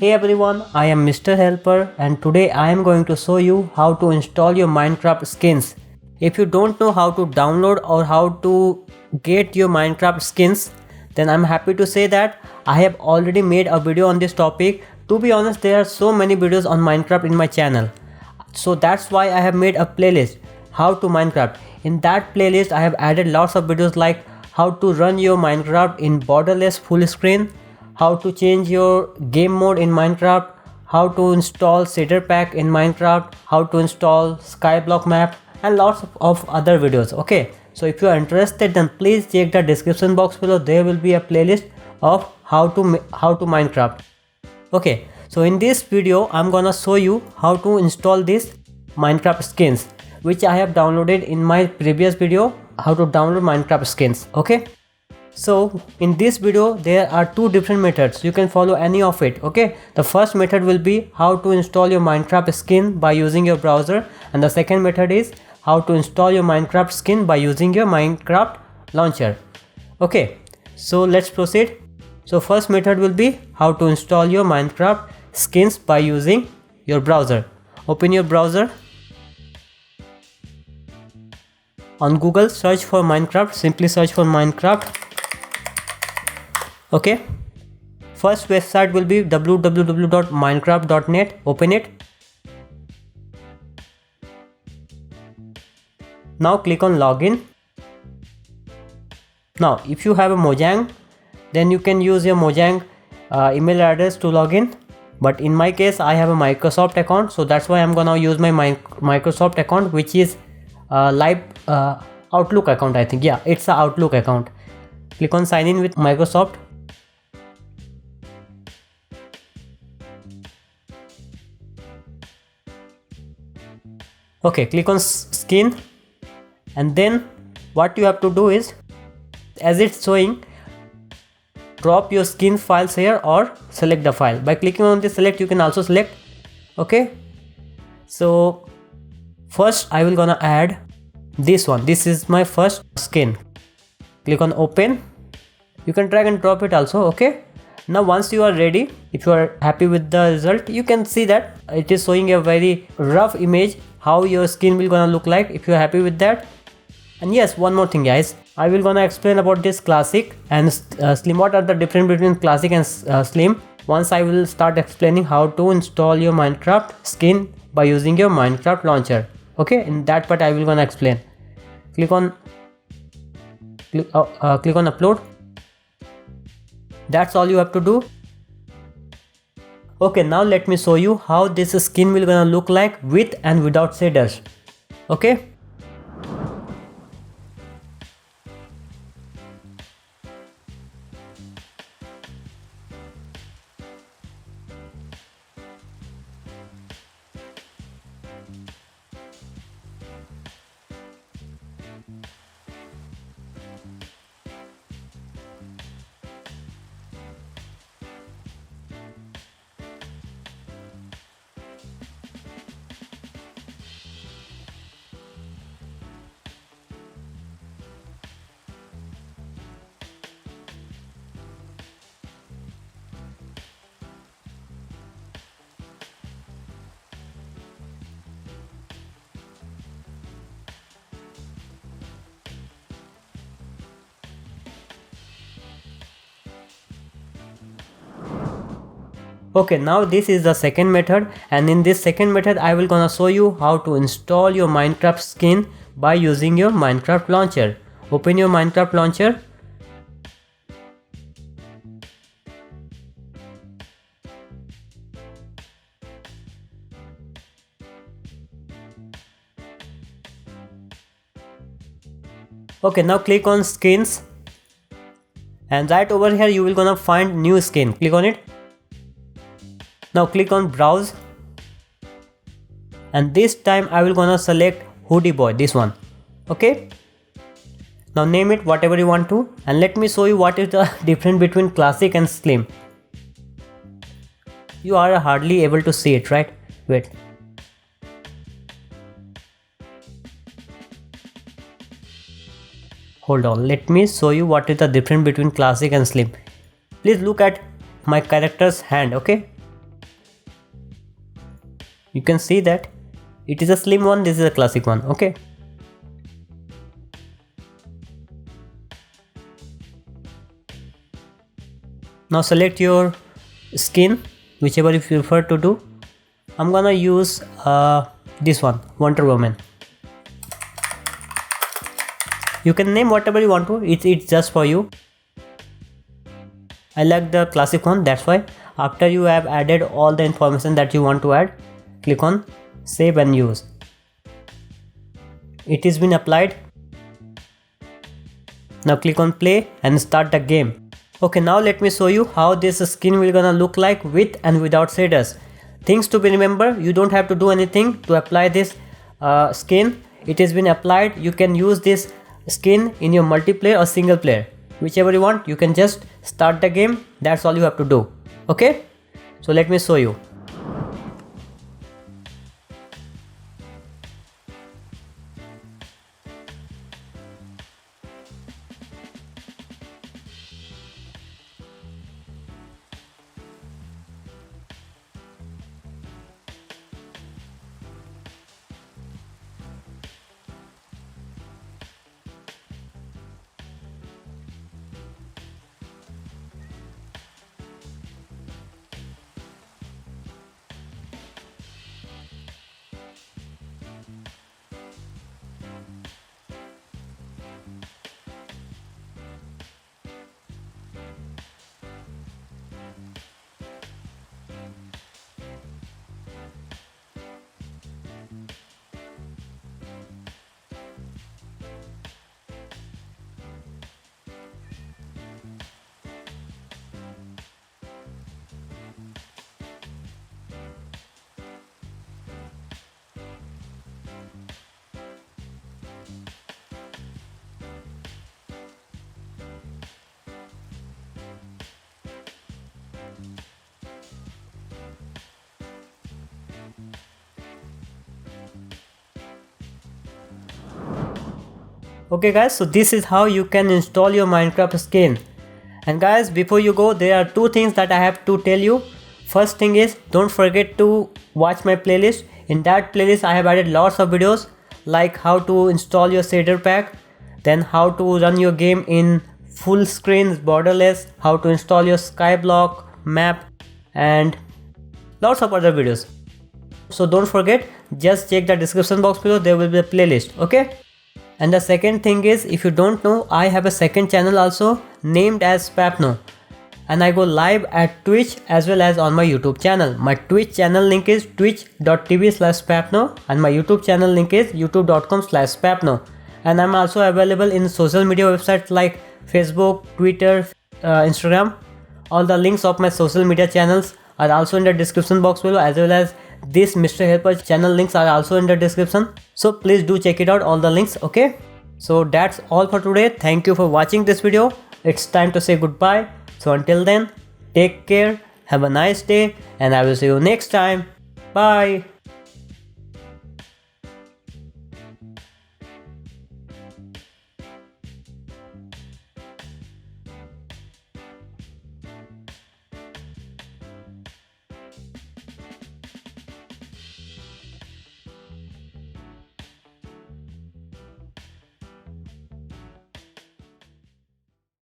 Hey everyone, I am Mr. Helper and today I am going to show you how to install your Minecraft skins. If you don't know how to download or how to get your Minecraft skins, then I'm happy to say that I have already made a video on this topic. To be honest, there are so many videos on Minecraft in my channel. So that's why I have made a playlist, How to Minecraft. In that playlist, I have added lots of videos like how to run your Minecraft in borderless full screen, how to change your game mode in Minecraft, how to install shader pack in Minecraft, how to install skyblock map, and lots of other videos. Okay, so if you are interested, then please check the description box below. There will be a playlist of how to Minecraft. Okay, so in this video I'm gonna show you how to install this Minecraft skins, which I have downloaded in my previous video, how to download Minecraft skins. Okay, so in this video there are two different methods. You can follow any of it. Okay, the first method will be how to install your Minecraft skin by using your browser, and the second method is how to install your Minecraft skin by using your Minecraft launcher. Okay, so let's proceed. So first method will be how to install your Minecraft skins by using your browser. Open your browser. On Google, search for Minecraft. Simply search for Minecraft. Okay, first website will be www.minecraft.net. Open it. Now click on login. Now if you have a Mojang, then you can use your Mojang email address to login, but in my case I have a Microsoft account, so that's why I'm gonna use my Microsoft account, which is live Outlook account. I think, yeah, it's a Outlook account. Click on sign in with Microsoft. Okay, click on skin, and then what you have to do is, as it's showing, drop your skin files here or select the file. By clicking on the select, you can also select. Okay, so first I will gonna add this one. This is my first skin. Click on open. You can drag and drop it also. Okay, now once you are ready, if you are happy with the result, you can see that it is showing a very rough image how your skin will gonna look like if you are happy with that. And yes, one more thing guys, I will gonna explain about this classic and slim. What are the difference between classic and slim? Once I will start explaining how to install your Minecraft skin by using your Minecraft launcher. Okay, in that part I will gonna explain. Click on upload. That's all you have to do. Okay, now let me show you how this skin will gonna look like with and without shaders. Okay. Okay, now this is the second method, and in this second method I will gonna show you how to install your Minecraft skin by using your Minecraft launcher. Open your Minecraft launcher. Okay, now click on skins, and right over here you will gonna find new skin. Click on it. Now click on browse, and this time I will gonna select hoodie boy, this one. Okay, now name it whatever you want to, and let me show you what is the difference between classic and slim. You are hardly able to see it, right? Wait. Hold on, let me show you what is the difference between classic and slim. Please look at my character's hand. Okay, You can see that it is a slim one, this is a classic one. Okay. Now select your skin, whichever you prefer to do. I'm gonna use this one, Wonder Woman. You can name whatever you want to, it's just for you. I like the classic one, that's why. After you have added all the information that you want to add, click on save and use. It has been applied. Now click on play and start the game. Okay, now let me show you how this skin will gonna look like with and without shaders. Things to be remember, you don't have to do anything to apply this skin. It has been applied. You can use this skin in your multiplayer or single player, whichever you want. You can just start the game, that's all you have to do. Okay, so let me show you. Okay guys, so this is how you can install your Minecraft skin. And guys, before you go, there are two things that I have to tell you. First thing is, don't forget to watch my playlist. In that playlist I have added lots of videos like how to install your shader pack, then how to run your game in full screen borderless, how to install your skyblock map, and lots of other videos. So don't forget, just check the description box below, there will be a playlist. Okay. And the second thing is, if you don't know, I have a second channel also named as Spapno, and I go live at Twitch as well as on my YouTube channel. My Twitch channel link is twitch.tv/Spapno and my YouTube channel link is youtube.com/Spapno. And I'm also available in social media websites like Facebook, Twitter, Instagram. All the links of my social media channels are also in the description box below, as well as this MrHelper channel links are also in the description. So please do check it out, all the links. Okay, so that's all for today. Thank you for watching this video. It's time to say goodbye. So until then, take care, have a nice day, and I will see you next time. Bye.